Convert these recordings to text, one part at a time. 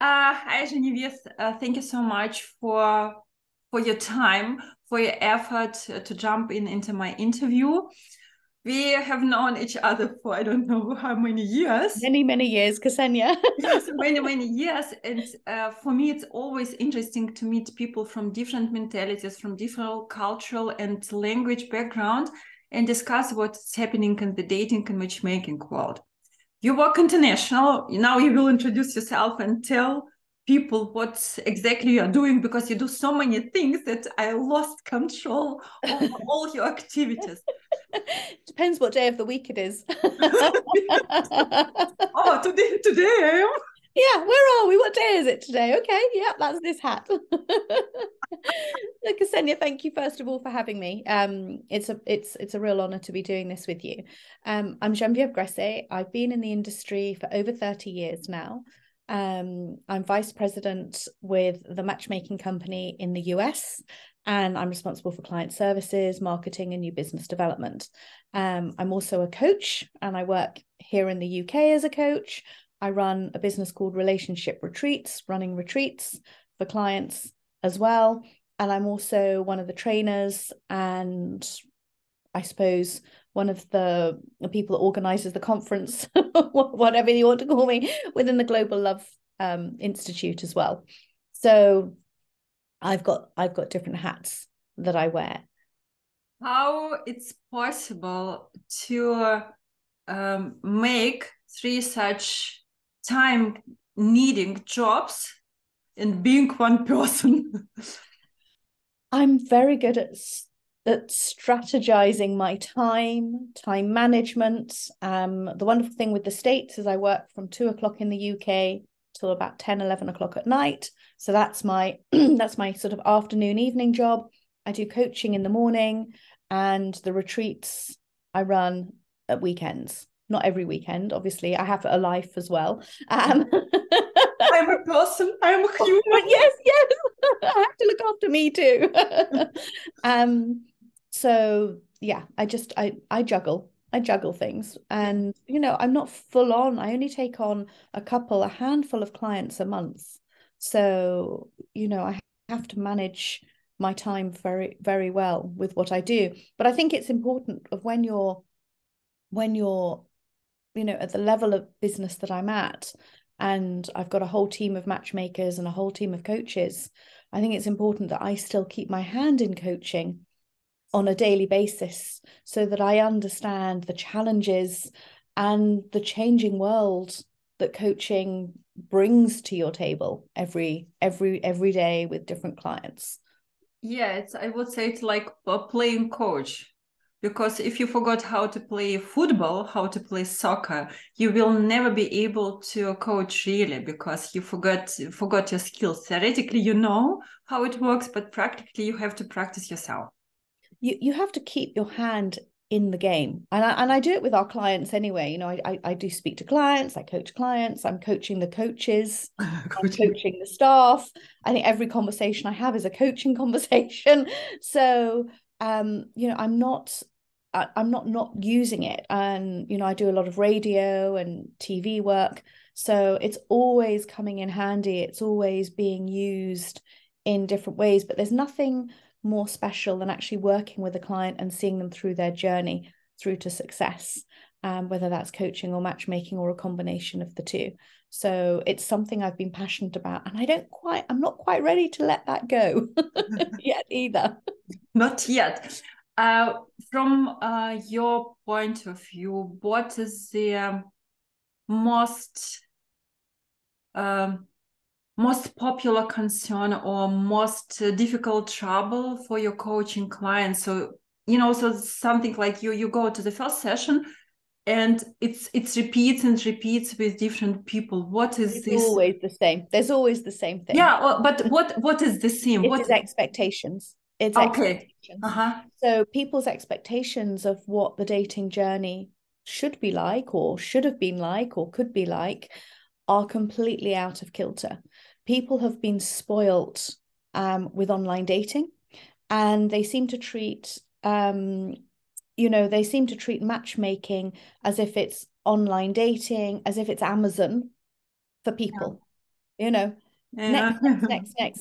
Hi, Genevieve. Thank you so much for your time, for your effort to jump into my interview. We have known each other for I don't know how many years. Many, many years, Ksenia. Yes, many, many years. And for me, it's always interesting to meet people from different mentalities, from different cultural and language background, and discuss what's happening in the dating and matchmaking world. You work international. Now you will introduce yourself and tell people what exactly you are doing because you do so many things that I lost control over all your activities. Depends what day of the week it is. Oh, today I am. Yeah, where are we? What day is it today? Okay, yeah, that's this hat. Ksenia, thank you first of all for having me. It's a real honor to be doing this with you. I'm Geneviève Gresset. I've been in the industry for over 30 years now. I'm vice president with the matchmaking company in the US, and I'm responsible for client services, marketing, and new business development. I'm also a coach, and I work here in the UK as a coach. I run a business called Relationship Retreats, running retreats for clients as well. And I'm also one of the trainers and I suppose one of the people that organizes the conference, whatever you want to call me, within the Global Love Institute as well. So I've got different hats that I wear. How it's possible to make three such time needing jobs and being one person? I'm very good at strategizing my time management. The wonderful thing with the States is I work from 2 o'clock in the UK till about 10, 11 o'clock at night. So that's my that's my sort of afternoon, evening job. I do coaching in the morning and the retreats I run at weekends. Not every weekend, obviously. I have a life as well. I'm a person, I'm a human. Yes, yes. I have to look after me too. um, so yeah, I juggle. I juggle things. And I'm not full on. I only take on a handful of clients a month. So, I have to manage my time very, very well with what I do. But I think it's important of when you're at the level of business that I'm at, and I've got a whole team of matchmakers and a whole team of coaches, I think it's important that I still keep my hand in coaching on a daily basis so that I understand the challenges and the changing world that coaching brings to your table every day with different clients. Yeah, I would say it's like a playing coach. Because if you forgot how to play football, how to play soccer, you will never be able to coach really because you forgot your skills. Theoretically, you know how it works, but practically you have to practice yourself. You have to keep your hand in the game, and I do it with our clients anyway. I do speak to clients, I coach clients, I'm coaching the coaches, I'm Coaching. coaching the staff. I think every conversation I have is a coaching conversation. So I'm not using it, and I do a lot of radio and TV work, so it's always coming in handy. It's always being used in different ways, but there's nothing more special than actually working with a client and seeing them through their journey through to success, whether that's coaching or matchmaking or a combination of the two. So it's something I've been passionate about, and I'm not quite ready to let that go yet either. Not yet. Uh, from your point of view, what is the most um, most popular concern or most difficult trouble for your coaching clients? So so something like you go to the first session and it's repeats and repeats with different people. What is It's this? always the same. There's always the same thing. Yeah, but what is the same? It What? is expectations. It's Okay. expectations. Uh-huh. So people's expectations of what the dating journey should be like, or should have been like, or could be like, are completely out of kilter. People have been spoilt with online dating, and they seem to treat matchmaking as if it's online dating, as if it's Amazon for Yeah. people. you know, Yeah.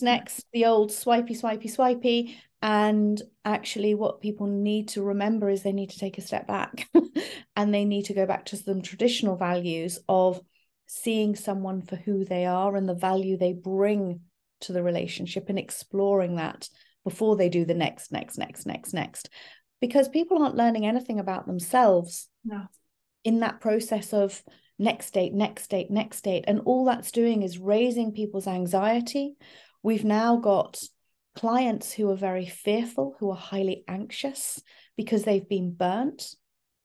next, the old swipey. And actually what people need to remember is they need to take a step back and they need to go back to some traditional values of seeing someone for who they are and the value they bring to the relationship and exploring that before they do the next. Because people aren't learning anything about themselves in that process of next date. And all that's doing is raising people's anxiety. We've now got clients who are very fearful, who are highly anxious because they've been burnt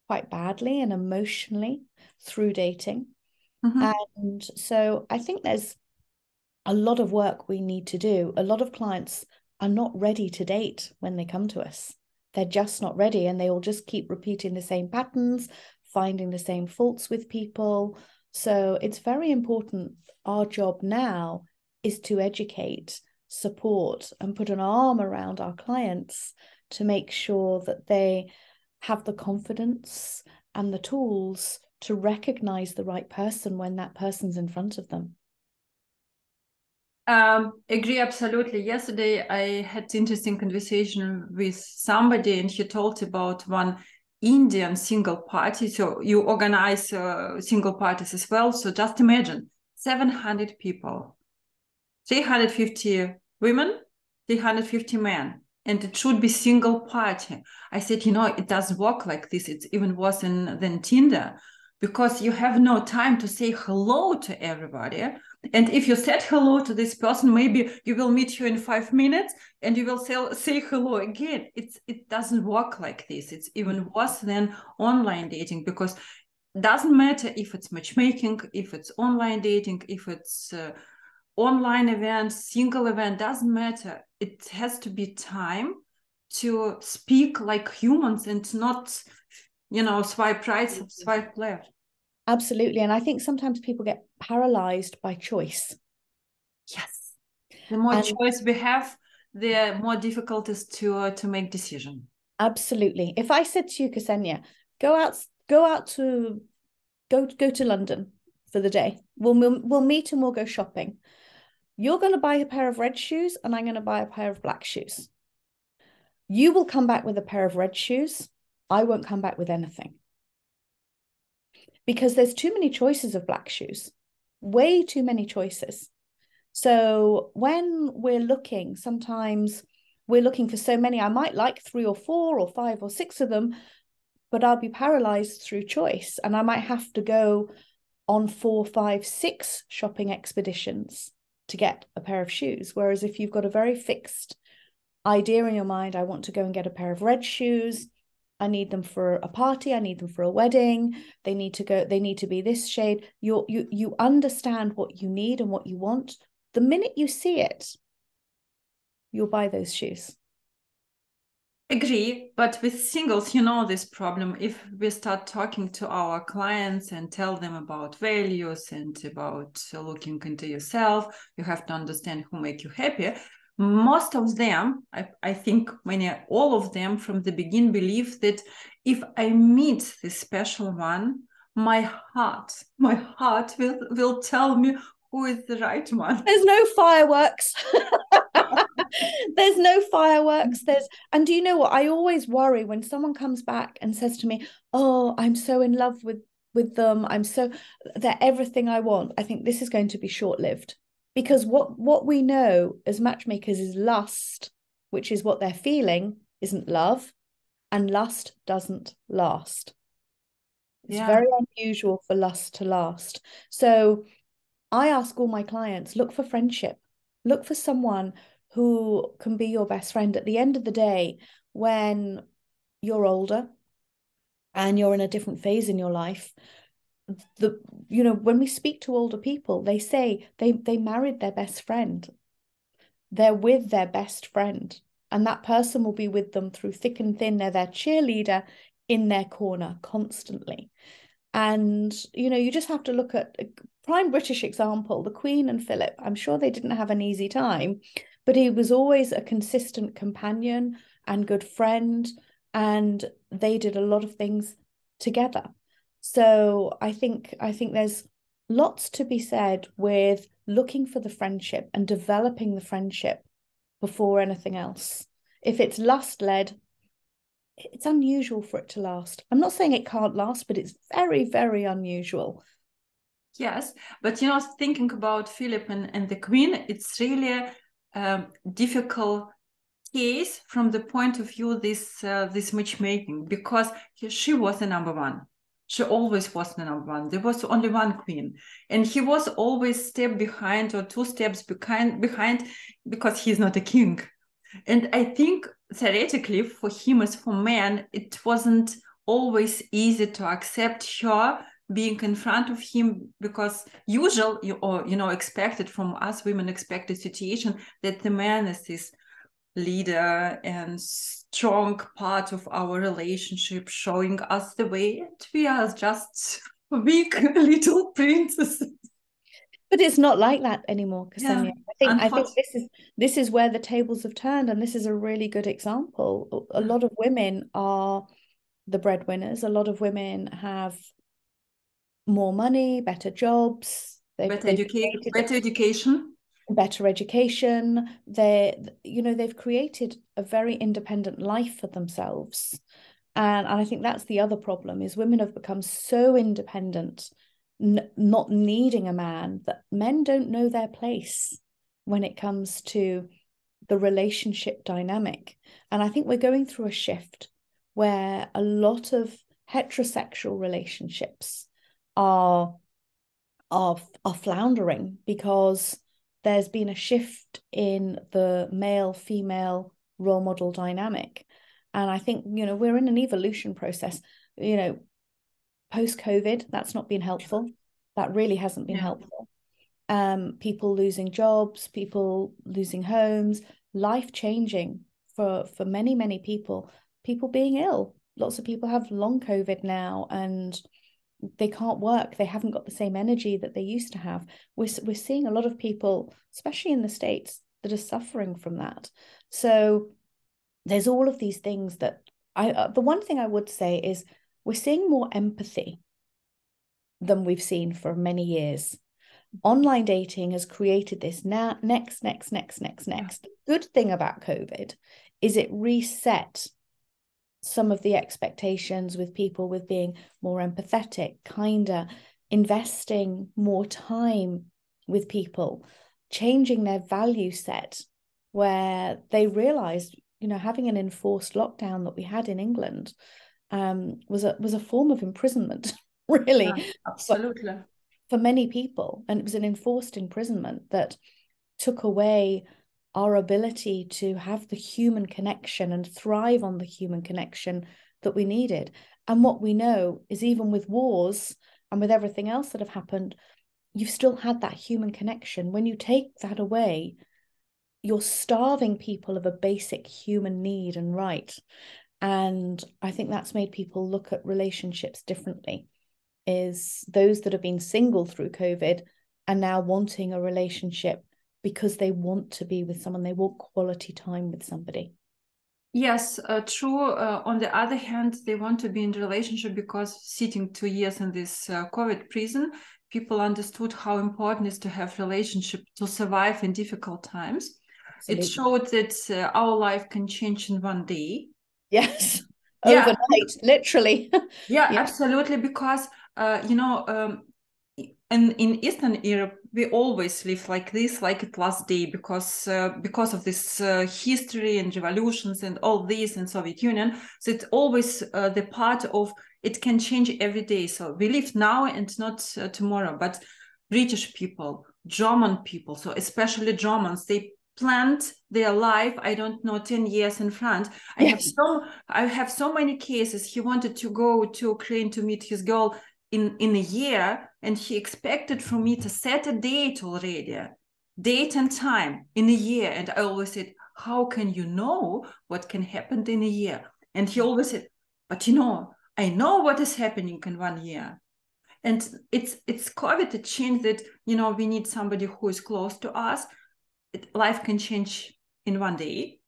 quite badly and emotionally through dating. And so I think there's a lot of work we need to do. A lot of clients are not ready to date when they come to us. They're just not ready, and they will just keep repeating the same patterns, finding the same faults with people. So it's very important. Our job now is to educate, support, and put an arm around our clients to make sure that they have the confidence and the tools to recognize the right person when that person's in front of them. Agree absolutely. Yesterday I had interesting conversation with somebody, and he talked about one Indian single party. So you organize single parties as well. So just imagine 700 people, 350 women, 350 men, and it should be single party. I said, it doesn't work like this. It's even worse than Tinder, because you have no time to say hello to everybody. And if you said hello to this person, maybe you will meet you in 5 minutes and you will say hello again. It doesn't work like this. It's even worse than online dating, because it doesn't matter if it's matchmaking, if it's online dating, if it's online event, single event, doesn't matter. It has to be time to speak like humans and not, swipe right, swipe left. Absolutely. And I think sometimes people get paralyzed by choice. Yes. The more choice we have, the more difficult it is to make decision. Absolutely. If I said to you, Ksenia, go to London for the day. We'll meet and we'll go shopping. You're going to buy a pair of red shoes and I'm going to buy a pair of black shoes. You will come back with a pair of red shoes. I won't come back with anything. Because there's too many choices of black shoes, way too many choices. So when we're looking, sometimes we're looking for so many. I might like 3 or 4 or 5 or 6 of them, but I'll be paralyzed through choice. And I might have to go on 4, 5, 6 shopping expeditions to get a pair of shoes. Whereas if you've got a very fixed idea in your mind, I want to go and get a pair of red shoes. I need them for a party. I need them for a wedding. They need to be this shade. You understand what you need and what you want. The minute you see it, you'll buy those shoes. Agree, but with singles, this problem. If we start talking to our clients and tell them about values and about looking into yourself, you have to understand who make you happy. Most of them, I think all of them from the beginning believe that if I meet this special one, my heart will tell me who is the right one. There's no fireworks. There's no fireworks. And do you know what? I always worry when someone comes back and says to me, oh, I'm so in love with them. They're everything I want. I think this is going to be short-lived. Because what we know as matchmakers is lust, which is what they're feeling, isn't love, and lust doesn't last. It's very unusual for lust to last. So I ask all my clients, look for friendship. Look for someone who can be your best friend. At the end of the day, when you're older and you're in a different phase in your life, when we speak to older people, they say they married their best friend. They're with their best friend, and that person will be with them through thick and thin. They're their cheerleader in their corner constantly. And you just have to look at a prime British example, the Queen and Philip. I'm sure they didn't have an easy time, but he was always a consistent companion and good friend, and they did a lot of things together. So I think there's lots to be said with looking for the friendship and developing the friendship before anything else. If it's lust-led, it's unusual for it to last. I'm not saying it can't last, but it's very, very unusual. Yes, but thinking about Philip and the Queen, it's really difficult case from the point of view this matchmaking, because she was the number one. She always was the number one. There was only one queen, and he was always step behind or two steps behind because he's not a king. And I think theoretically for him as for men, it wasn't always easy to accept her being in front of him, because usual or expected from us women, expected situation that the man is this leader and strong part of our relationship, showing us the way, and we are just weak little princesses. But it's not like that anymore, Ksenia. Yeah, I think this is where the tables have turned, and this is a really good example. A lot of women are the breadwinners. A lot of women have more money, better jobs, better education. Better education. They've created a very independent life for themselves. And I think that's the other problem, is women have become so independent, not needing a man, that men don't know their place when it comes to the relationship dynamic. And I think we're going through a shift where a lot of heterosexual relationships are floundering because there's been a shift in the male-female role model dynamic. And I think, we're in an evolution process. Post-COVID, that's not been helpful. That really hasn't been helpful. People losing jobs, people losing homes, life changing for many, many people being ill. Lots of people have long COVID now, and they can't work. They haven't got the same energy that they used to have. We're seeing a lot of people, especially in the States, that are suffering from that. So there's all of these things that the one thing I would say is we're seeing more empathy than we've seen for many years. Online dating has created this next. The good thing about COVID is it reset some of the expectations with people, with being more empathetic, kinder, investing more time with people, changing their value set, where they realized, having an enforced lockdown that we had in England was a form of imprisonment, really. Yeah, absolutely. For many people. And it was an enforced imprisonment that took away our ability to have the human connection and thrive on the human connection that we needed. And what we know is, even with wars and with everything else that have happened, you've still had that human connection. When you take that away, you're starving people of a basic human need and right. And I think that's made people look at relationships differently. Is those that have been single through COVID are now wanting a relationship because they want to be with someone. They want quality time with somebody. Yes, true. On the other hand, they want to be in a relationship because sitting 2 years in this COVID prison, people understood how important it is to have relationship to survive in difficult times. Absolutely. It showed that our life can change in one day. Yes, overnight, literally. Yeah, absolutely. Because in Eastern Europe, we always live like this, like it last day, because of this history and revolutions and all this and Soviet Union. So it's always the part of it can change every day. So we live now and not tomorrow. But British people, German people, so especially Germans, they planned their life, I don't know, 10 years in front. Yes. I have so many cases. He wanted to go to Ukraine to meet his girl in a year, and he expected from me to set a date already, date and time in a year. And I always said, how can you know what can happen in a year? And he always said, but I know what is happening in 1 year. And it's COVID that changed that, we need somebody who is close to us. Life can change in 1 day.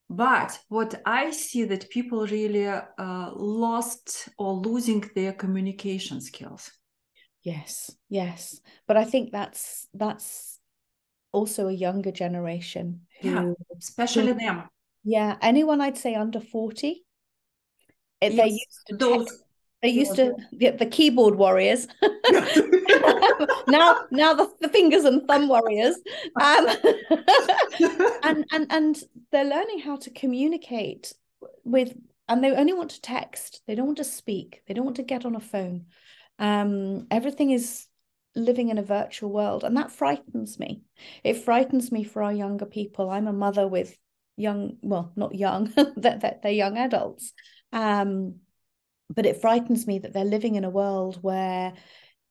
But what I see that people really lost or losing their communication skills. Yes. But I think that's also a younger generation who, especially them. yeah, anyone I'd say under 40, they're Yes, used to tech. those. They're used Yeah. to the keyboard warriors. now the fingers and thumb warriors. And they're learning how to communicate with, and they only want to text. They don't want to speak. They don't want to get on a phone. Everything is living in a virtual world, and that frightens me. It frightens me for our younger people. I'm a mother with young, well, not young, they're young adults. But it frightens me that they're living in a world where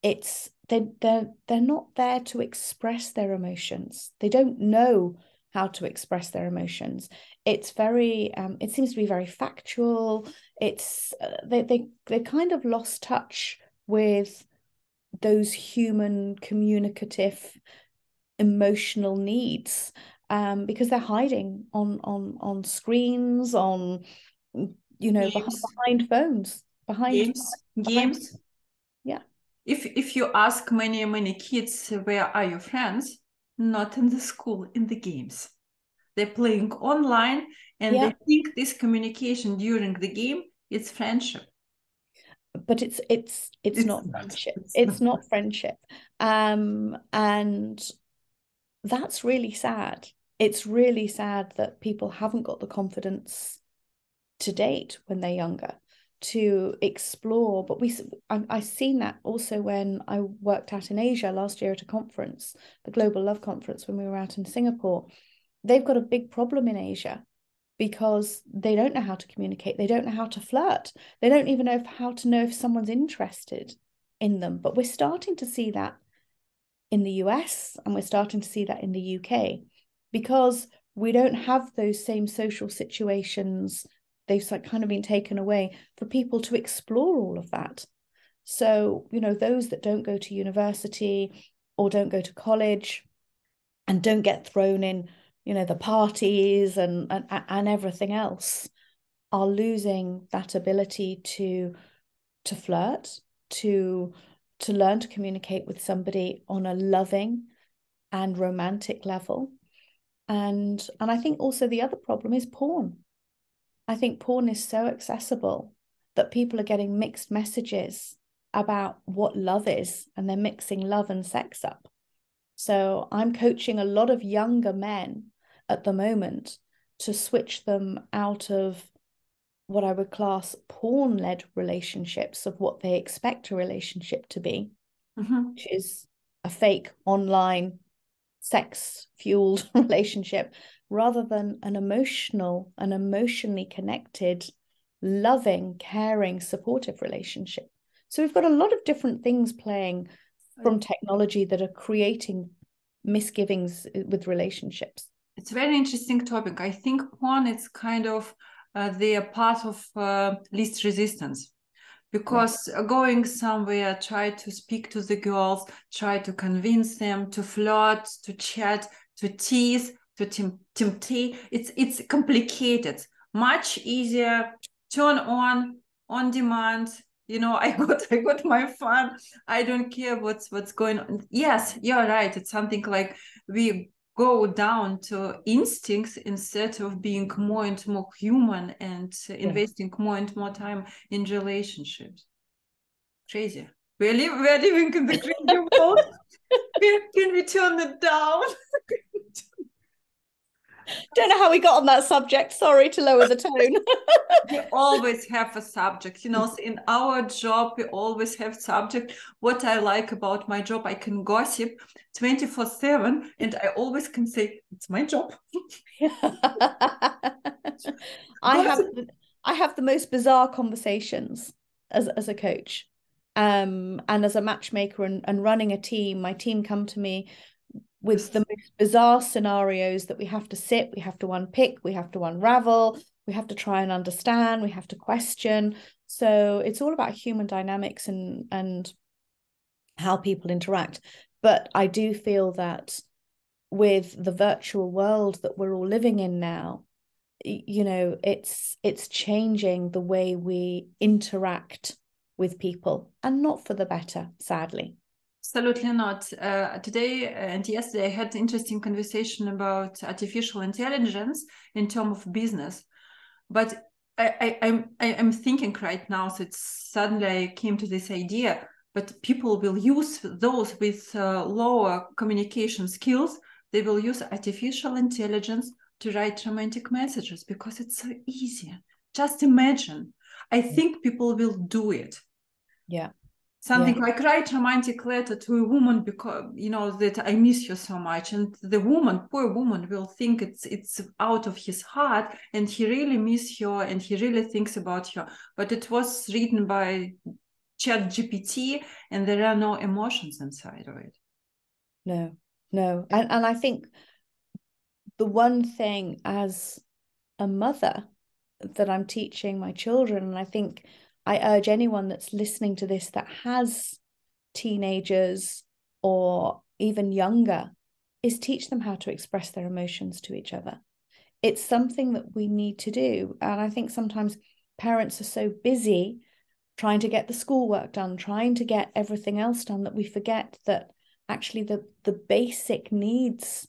they're not there to express their emotions. They don't know how to express their emotions. It's very it seems to be very factual. It's they kind of lost touch with those human communicative emotional needs, because they're hiding on screens, on Games, behind phones, behind games. yeah. If you ask many kids, where are your friends? Not in the school, in the games. They're playing online, and Yeah, they think this communication during the game is friendship. but it's not Not. friendship. It's It's not. not friendship. And that's really sad. It's really sad that people haven't got the confidence to date when they're younger to explore. But I've seen that also when I worked out in Asia last year at a conference, the Global Love Conference, when we were out in Singapore. They've got a big problem in Asia because they don't know how to communicate. They don't know how to flirt. They don't even know how to know if someone's interested in them. But we're starting to see that in the US, and we're starting to see that in the UK, because we don't have those same social situations. They've kind of been taken away for people to explore all of that. So, those that don't go to university or don't go to college and don't get thrown in, the parties and everything else, are losing that ability to flirt, to learn to communicate with somebody on a loving and romantic level. And I think also the other problem is porn. I think porn is so accessible that people are getting mixed messages about what love is, and they're mixing love and sex up. So I'm coaching a lot of younger men at the moment to switch them out of what I would class porn-led relationships, of what they expect a relationship to be, which is a fake online sex-fueled relationship, rather than an emotionally connected, loving, caring, supportive relationship. So we've got a lot of different things playing from technology that are creating misgivings with relationships. It's a very interesting topic. I think porn is kind of they are part of least resistance, because going somewhere, try to speak to the girls, try to convince them to flirt, to chat, to tease, to tempt. It's complicated. Much easier. Turn on demand. I got my fun. I don't care what's going on. Yes, you're right. It's something like we go down to instincts instead of being more and more human and investing more and more time in relationships. Crazy. We're living in the crazy world. Can we turn it down? Don't know how we got on that subject. Sorry to lower the tone. We always have a subject. In our job, we always have subject. What I like about my job, I can gossip 24/7, and I always can say, it's my job. I have the most bizarre conversations as a coach, and as a matchmaker, and running a team. My team come to me with the most bizarre scenarios that we have to sit, we have to unpick, we have to unravel, we have to try and understand, we have to question. So it's all about human dynamics and how people interact. But I do feel that with the virtual world that we're all living in now, it's changing the way we interact with people, and not for the better, sadly. Absolutely not. Today and yesterday, I had an interesting conversation about artificial intelligence in terms of business. But I'm thinking right now, so it's suddenly I came to this idea, but people will use those with lower communication skills. They will use artificial intelligence to write romantic messages because it's so easy. Just imagine. I think people will do it. Yeah. Something like write romantic letter to a woman because that I miss you so much, and the woman, poor woman, will think it's out of his heart, and he really miss her, and he really thinks about her. But it was written by Chat GPT, and there are no emotions inside of it. No, and I think the one thing as a mother that I'm teaching my children, and I think I urge anyone that's listening to this that has teenagers or even younger, is teach them how to express their emotions to each other. It's something that we need to do. And I think sometimes parents are so busy trying to get the schoolwork done, trying to get everything else done, that we forget that actually the basic needs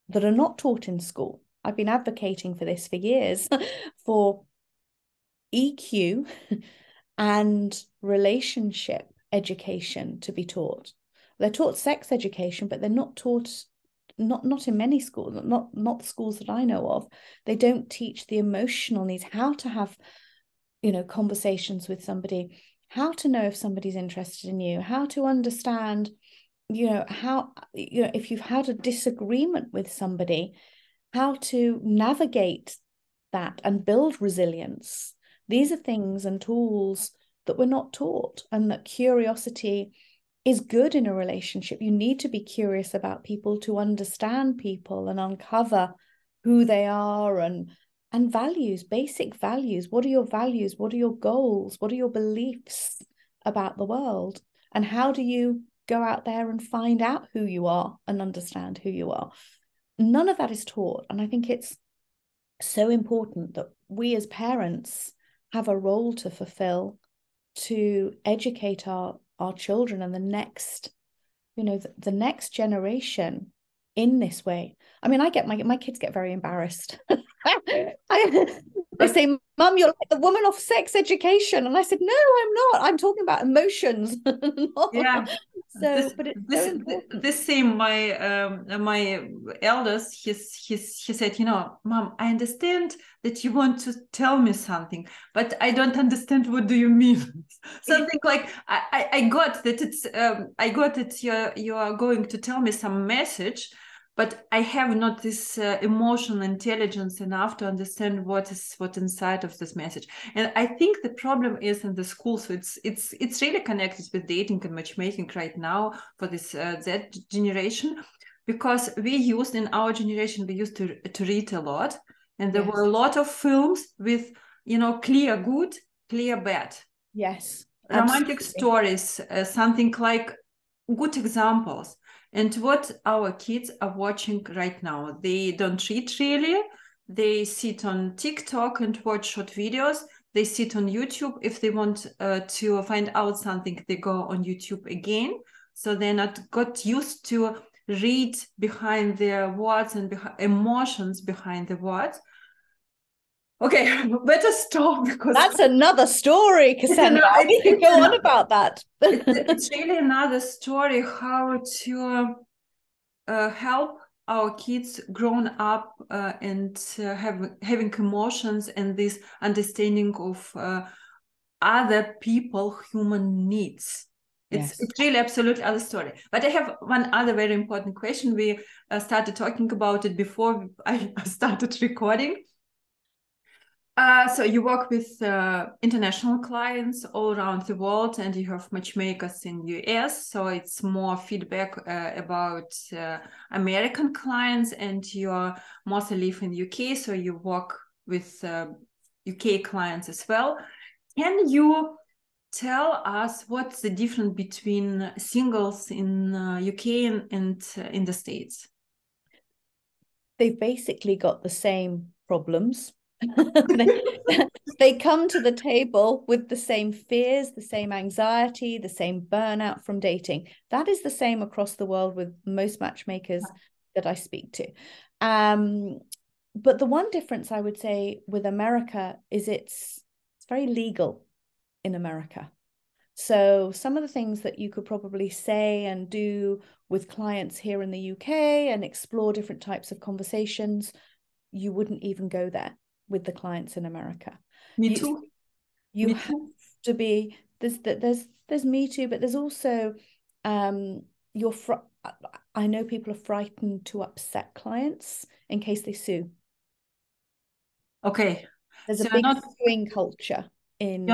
that are not taught in school. I've been advocating for this for years, for EQ and relationship education to be taught. They're taught sex education, but they're not taught, not in many schools, not the schools that I know of. They don't teach the emotional needs, how to have, conversations with somebody, how to know if somebody's interested in you, how to understand, how, if you've had a disagreement with somebody, how to navigate that and build resilience. These are things and tools that we're not taught, and that curiosity is good in a relationship. You need to be curious about people to understand people and uncover who they are, and values, basic values. What are your values? What are your goals? What are your beliefs about the world? And how do you go out there and find out who you are and understand who you are? None of that is taught. And I think it's so important that we as parents have a role to fulfill, to educate our children and the next generation in this way. I mean, I get my kids get very embarrassed. They say, "Mum, you're like the woman of sex education," and I said, "No, I'm not. I'm talking about emotions." Yeah. But it's so important. This same, my eldest, he said, Mom, I understand that you want to tell me something, but I don't understand, what do you mean? Something like, I got that I got that you are going to tell me some message, but I have not this emotional intelligence enough to understand what inside of this message. And I think the problem is in the school. So it's really connected with dating and matchmaking right now for this Z generation, because we used in our generation, we used to read a lot, and there were a lot of films with clear good, clear bad. Yes, romantic stories, something like good examples. And what our kids are watching right now, they don't read really. They sit on TikTok and watch short videos. They sit on YouTube. If they want to find out something, they go on YouTube again. So they're not got used to read behind their words and emotions behind the words. Okay, better stop, because that's another story, Cassandra. We can go on about that. It's really another story, how to help our kids grown up and having emotions and this understanding of other people, human needs. It's really absolutely other story. But I have one other very important question. We started talking about it before I started recording. So you work with international clients all around the world, and you have matchmakers in US. So it's more feedback about American clients, and you mostly live in UK. So you work with UK clients as well. Can you tell us what's the difference between singles in UK and in the States? They've basically got the same problems. They come to the table with the same fears, the same anxiety, the same burnout from dating. That is the same across the world with most matchmakers that I speak to. But the one difference I would say with America is it's very legal in America. So some of the things that you could probably say and do with clients here in the UK and explore different types of conversations, you wouldn't even go there with the clients in America. Me too. You Me have too. to be there's me too, but there's also I know people are frightened to upset clients in case they sue. Okay. There's a So big suing culture in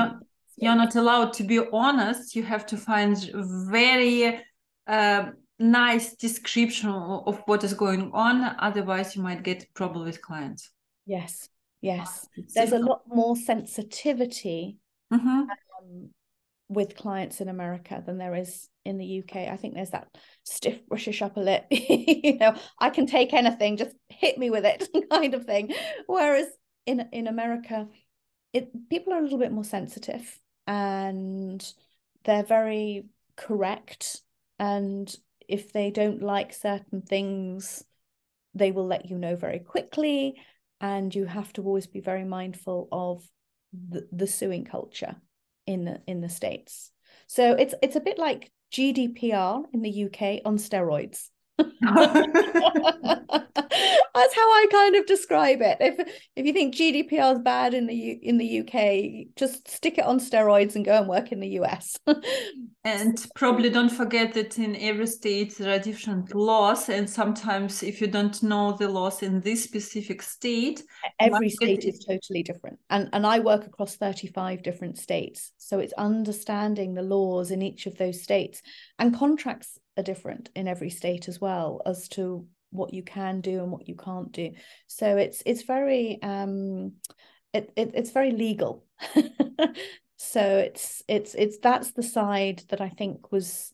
you're not allowed to be honest. You have to find very nice description of what is going on. Otherwise, you might get trouble with clients. Yes, yes. It's There's a difficult. lot more sensitivity Mm-hmm. with clients in America than there is in the UK. I think there's that stiff British upper lip, you know, I can take anything, just hit me with it kind of thing. Whereas in America, people are a little bit more sensitive and they're very correct. And if they don't like certain things, they will let you know very quickly. And you have to always be very mindful of the suing culture in the States. So it's a bit like GDPR in the UK on steroids. That's how I kind of describe it. If you think GDPR is bad in the UK, just stick it on steroids and go and work in the US. And probably don't forget that in every state there are different laws, and sometimes if you don't know the laws in this specific state, you Every might get state is totally different. And I work across 35 different states. So it's understanding the laws in each of those states. And contracts are different in every state as well as to what you can do and what you can't do. So it's very it's very legal. So it's that's the side that I think was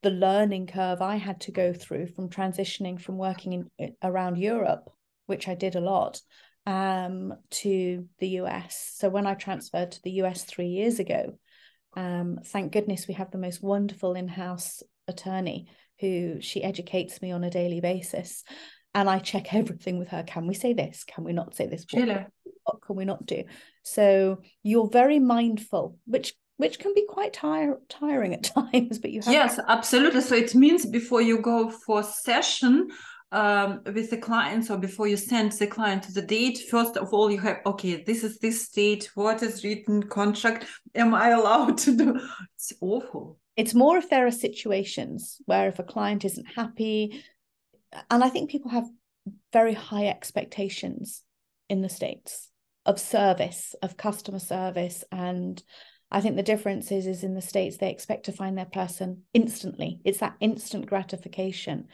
the learning curve I had to go through from transitioning from working around Europe, which I did a lot, to the US. So when I transferred to the US 3 years ago, thank goodness we have the most wonderful in-house attorney who she educates me on a daily basis. And I check everything with her. Can we say this? Can we not say this? What can we not do? So you're very mindful, which can be quite tiring at times, but you have Yes, absolutely. So it means before you go for session with the clients, or before you send the client to the date, first of all, you have, okay, this is this state, what is written contract, am I allowed to do? It's awful. It's more if there are situations where if a client isn't happy, and I think people have very high expectations in the States of service, of customer service. And I think the difference is in the States, they expect to find their person instantly. It's that instant gratification.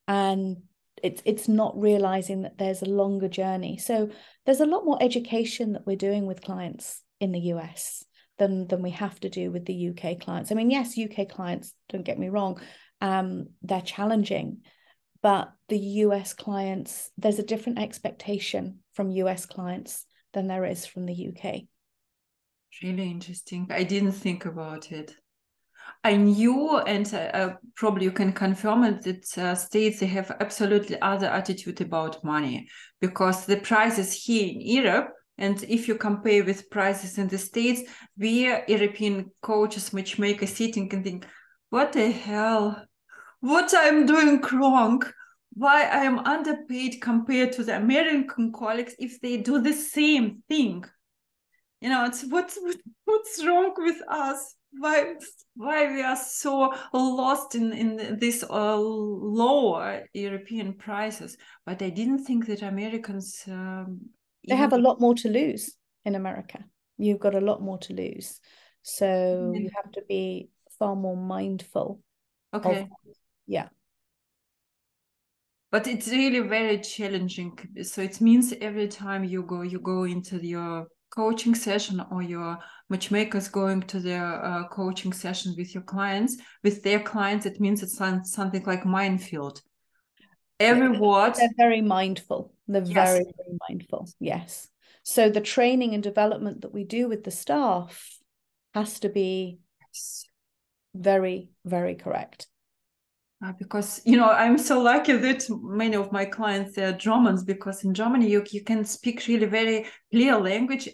And it's not realizing that there's a longer journey. So there's a lot more education that we're doing with clients in the US than we have to do with the UK clients. I mean, yes, UK clients, don't get me wrong, they're challenging. But the US clients, there's a different expectation from US clients than there is from the UK. Really interesting. I didn't think about it. I knew, and probably you can confirm it, that states, they have absolutely other attitude about money, because the prices here in Europe, and if you compare with prices in the States, we European coaches, matchmakers sitting and think, what the hell? What I'm doing wrong? Why I am underpaid compared to the American colleagues if they do the same thing? You know, it's what's wrong with us? Why we are so lost in this lower European prices? But I didn't think that Americans They even have a lot more to lose in America. You've got a lot more to lose. So you have to be far more mindful okay. of, yeah. But it's really very challenging. So it means every time you go into your coaching session, or your matchmakers going to their coaching session with their clients, it means it's something like minefield. Every word. They're very mindful. They're Yes. very mindful. Yes. So the training and development that we do with the staff has to be very, very correct. Because, I'm so lucky that many of my clients, they are Germans, because in Germany, you can speak really very clear language.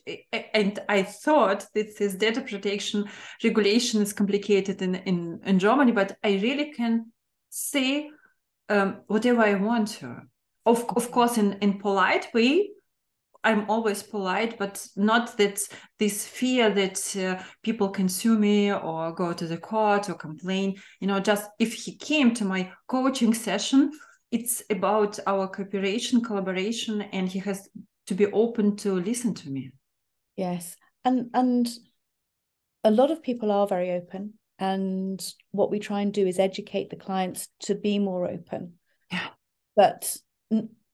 And I thought that this data protection regulation is complicated in Germany, but I really can say whatever I want to. Of course, in polite way. I'm always polite, but not that this fear that people can sue me or go to the court or complain. Just if he came to my coaching session, it's about our cooperation, collaboration, and he has to be open to listen to me. Yes, and a lot of people are very open, and what we try and do is educate the clients to be more open. Yeah, but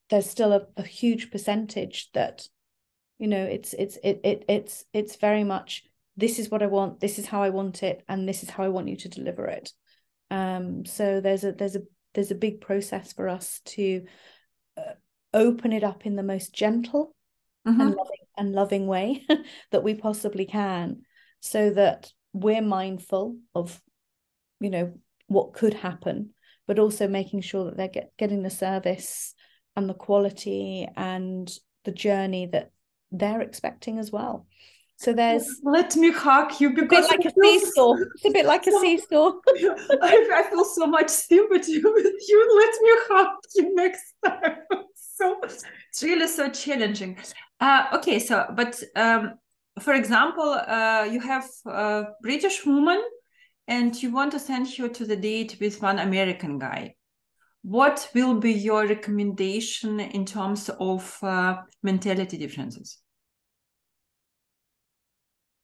there's still a huge percentage that, it's very much, this is what I want, this is how I want it, and this is how I want you to deliver it. So there's a big process for us to open it up in the most gentle and loving way that we possibly can, so that we're mindful of, what could happen, but also making sure that they're getting the service and the quality and the journey that they're expecting as well. So there's, let me hug you, because it's a bit like a seesaw. It's a bit like a seesaw. I feel so much sympathy with you. Let me hug you next time. So it's really so challenging. Okay, so but for example, you have a British woman and you want to send her to the date with one American guy. What will be your recommendation in terms of mentality differences?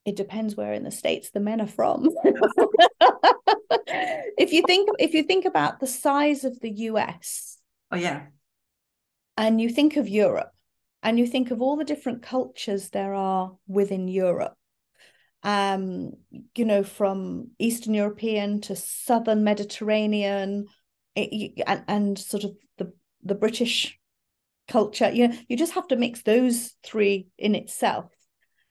It depends where in the States the men are from. If you think about the size of the US, oh yeah, and you think of Europe, and you think of all the different cultures there are within Europe, from Eastern European to Southern Mediterranean, and sort of the British culture, you just have to mix those three in itself.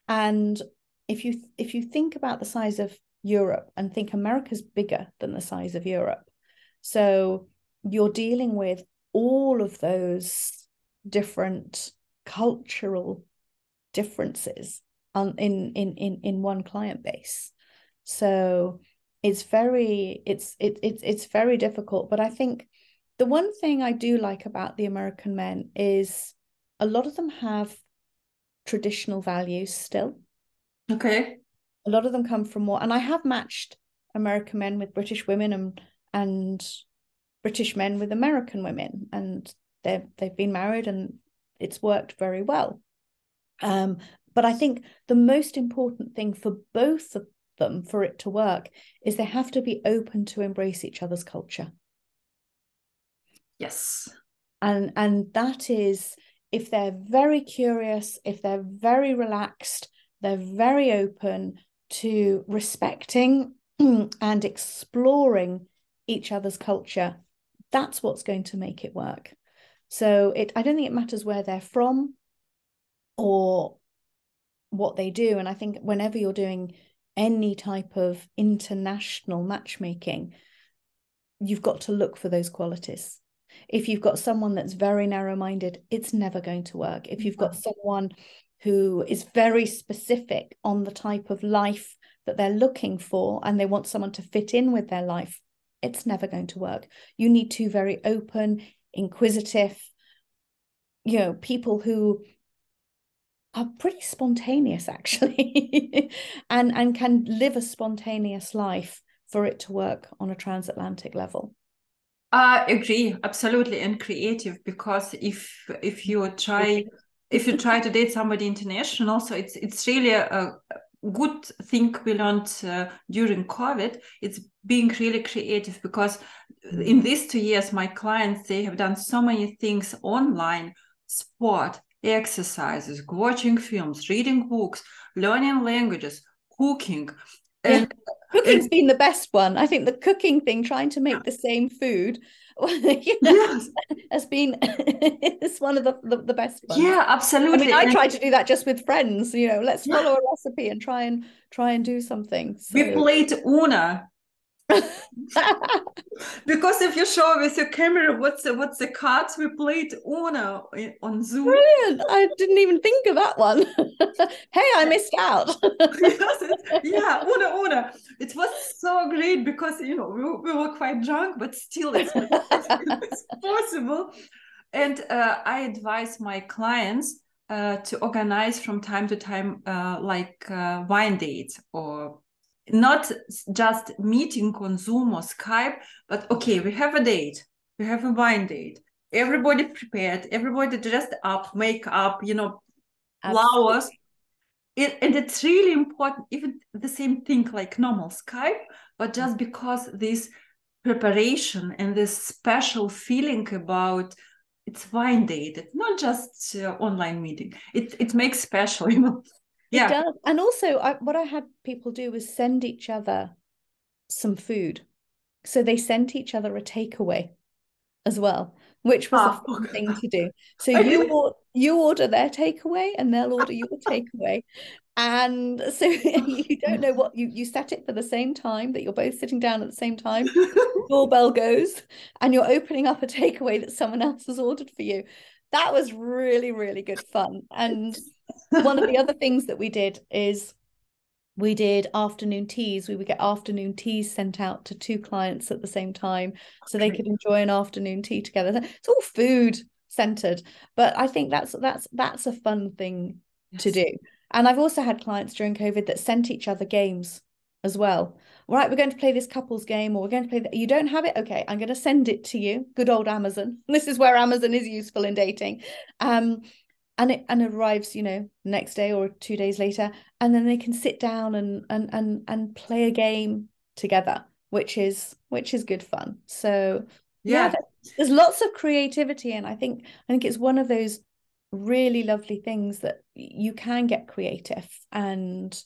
And if you think about the size of Europe and think America's bigger than the size of Europe, so you're dealing with all of those different cultural differences in one client base. So it's very difficult. But I think the one thing I do like about the American men is a lot of them have traditional values still. okay. A lot of them come from more, and I have matched American men with British women and British men with American women, and they've been married and it's worked very well. But I think the most important thing for both of them, for it to work, is they have to be open to embrace each other's culture. Yes. And that is, if they're very curious, if they're very relaxed, they're very open to respecting and exploring each other's culture, that's what's going to make it work. So I don't think it matters where they're from or what they do. And I think whenever you're doing any type of international matchmaking, you've got to look for those qualities. If you've got someone that's very narrow-minded, it's never going to work. If you've got someone who is very specific on the type of life that they're looking for and they want someone to fit in with their life, it's never going to work. You need two very open, inquisitive, people who are pretty spontaneous, actually, and can live a spontaneous life for it to work on a transatlantic level. I agree, absolutely, and creative, because if you try to date somebody international, so it's really a good thing we learned during COVID. It's being really creative, because in these 2 years, my clients, they have done so many things online: sport, exercises, watching films, reading books, learning languages, cooking. Yeah. And Cooking's been the best one. I think the cooking thing, trying to make the same food, yes, has been it's one of the best ones. yeah, I mean, absolutely. I And try to do that just with friends, let's yeah, follow a recipe and try and do something. we So played Una. Because if you show with your camera what's the cards, we played Uno on Zoom. brilliant. I didn't even think of that one. Hey, I missed out. Yes, yeah, Uno. It was so great because we were quite drunk, but still it's possible. And I advise my clients to organize from time to time like wine dates, or not just meeting on Zoom or Skype, but okay, we have a date, we have a wine date. Everybody prepared, everybody dressed up, makeup, flowers. Absolutely. And it's really important, even the same thing like normal Skype, but just because this preparation and this special feeling about it's wine date, it's not just online meeting. It makes special, It Yeah. does. And also, what I had people do was send each other some food. So they sent each other a takeaway as well, which was a Ah, fun thing to do. So I did. you order their takeaway and they'll order your takeaway. And so you don't know what you set it for the same time that you're both sitting down at the same time. Doorbell goes and you're opening up a takeaway that someone else has ordered for you. That was really, really good fun. And one of the other things that we did is we did afternoon teas. We would get afternoon teas sent out to two clients at the same time so they could enjoy an afternoon tea together. It's all food centered, but I think that's a fun thing to do. And I've also had clients during COVID that sent each other games as well. Right, we're going to play this couples game, or we're going to play that. You don't have it? Okay, I'm going to send it to you. Good old Amazon. This is where Amazon is useful in dating. And it arrives, the next day or 2 days later, and then they can sit down and play a game together, which is good fun. So yeah, there's lots of creativity, and I think it's one of those really lovely things that you can get creative and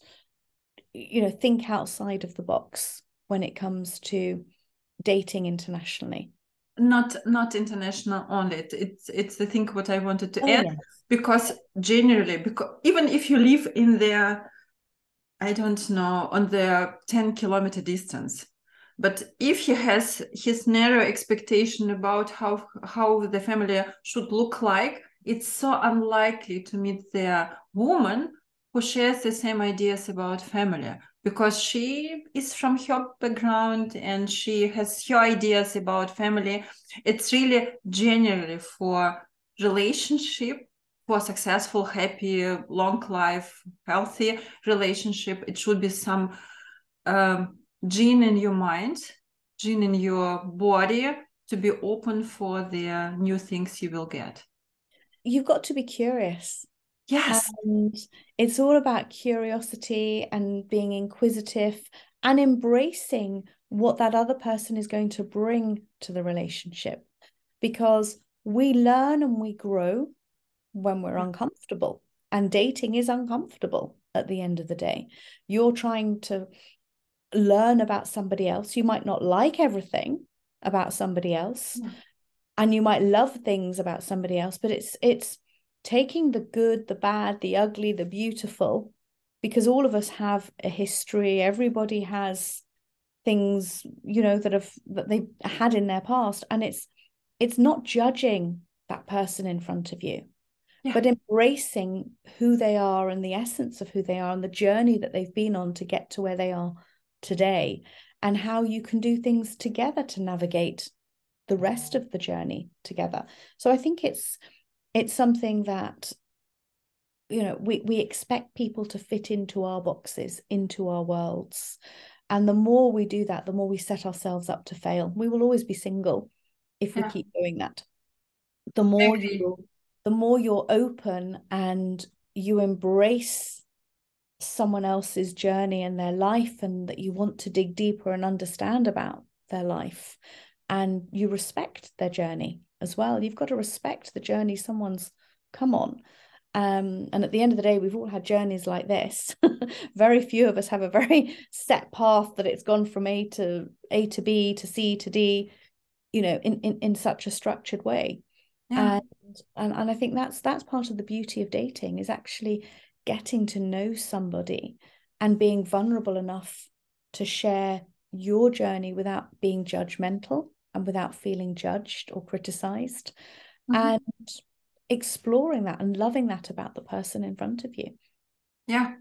think outside of the box when it comes to dating internationally. Not international only. It's the thing what I wanted to add, Yes. because generally, because even if you live in their, I don't know, on the 10-kilometer distance, but if he has his narrow expectation about how the family should look like, it's so unlikely to meet the woman who shares the same ideas about family, because she is from her background and she has her ideas about family. It's really generally for relationship, for successful, happy, long life, healthy relationship, it should be some gene in your mind, gene in your body, to be open for the new things you will get. You've got to be curious. Yes. And it's all about curiosity and being inquisitive and embracing what that other person is going to bring to the relationship. Because we learn and we grow when we're uncomfortable. And dating is uncomfortable at the end of the day. You're trying to learn about somebody else. You might not like everything about somebody else, and you might love things about somebody else, but it's taking the good, the bad, the ugly, the beautiful, because all of us have a history. Everybody has things, that they've had in their past, and it's not judging that person in front of you, but embracing who they are and the essence of who they are and the journey that they've been on to get to where they are today, and how you can do things together to navigate the rest of the journey together. So I think it's something that we expect people to fit into our boxes, into our worlds, and the more we do that, the more we set ourselves up to fail. We will always be single if we keep doing that. The more you're open and you embrace someone else's journey and their life, and that you want to dig deeper and understand about their life, and you respect their journey as well. You've got to respect the journey someone's come on. And at the end of the day, we've all had journeys like this. Very few of us have a very set path that it's gone from A to B to C to D, you know, in such a structured way. Yeah. And I think that's part of the beauty of dating, is actually getting to know somebody and being vulnerable enough to share your journey without being judgmental and without feeling judged or criticized, and exploring that and loving that about the person in front of you. Yeah,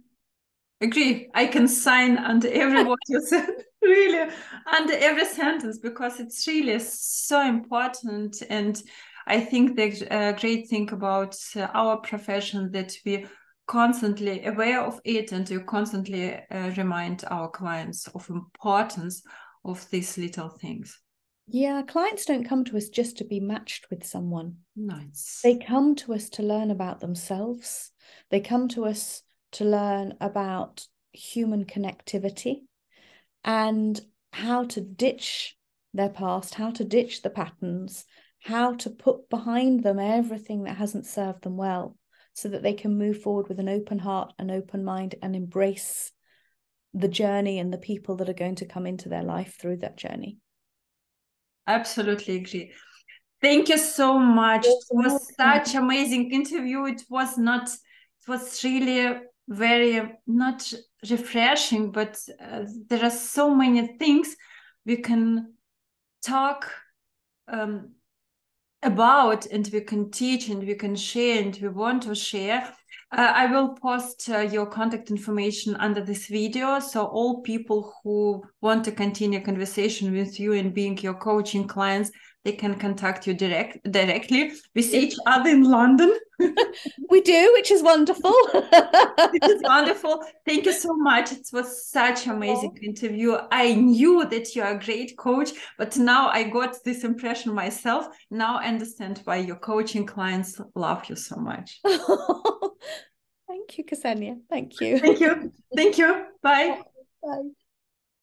agree. I can sign under every word you said, really, under every sentence, because it's really so important. And I think the great thing about our profession, that we constantly aware of it, and we constantly remind our clients of importance of these little things. Yeah, clients don't come to us just to be matched with someone. Nice. They come to us to learn about themselves. They come to us to learn about human connectivity and how to ditch their past, how to ditch the patterns, how to put behind them everything that hasn't served them well, so that they can move forward with an open heart, an open mind, and embrace the journey and the people that are going to come into their life through that journey. Absolutely agree. Thank you so much. It was such amazing interview. It was really very, not refreshing, but there are so many things we can talk about, and we can teach, and we can share, and we want to share. I will post your contact information under this video, so all people who want to continue conversation with you and being your coaching clients, they can contact you directly. We see each other in London. We do, which is wonderful. It is wonderful. Thank you so much. It was such an amazing interview. I knew that you are a great coach, but now I got this impression myself. Now I understand why your coaching clients love you so much. Thank you, Ksenia. Thank you. Thank you. Thank you. Bye. Bye.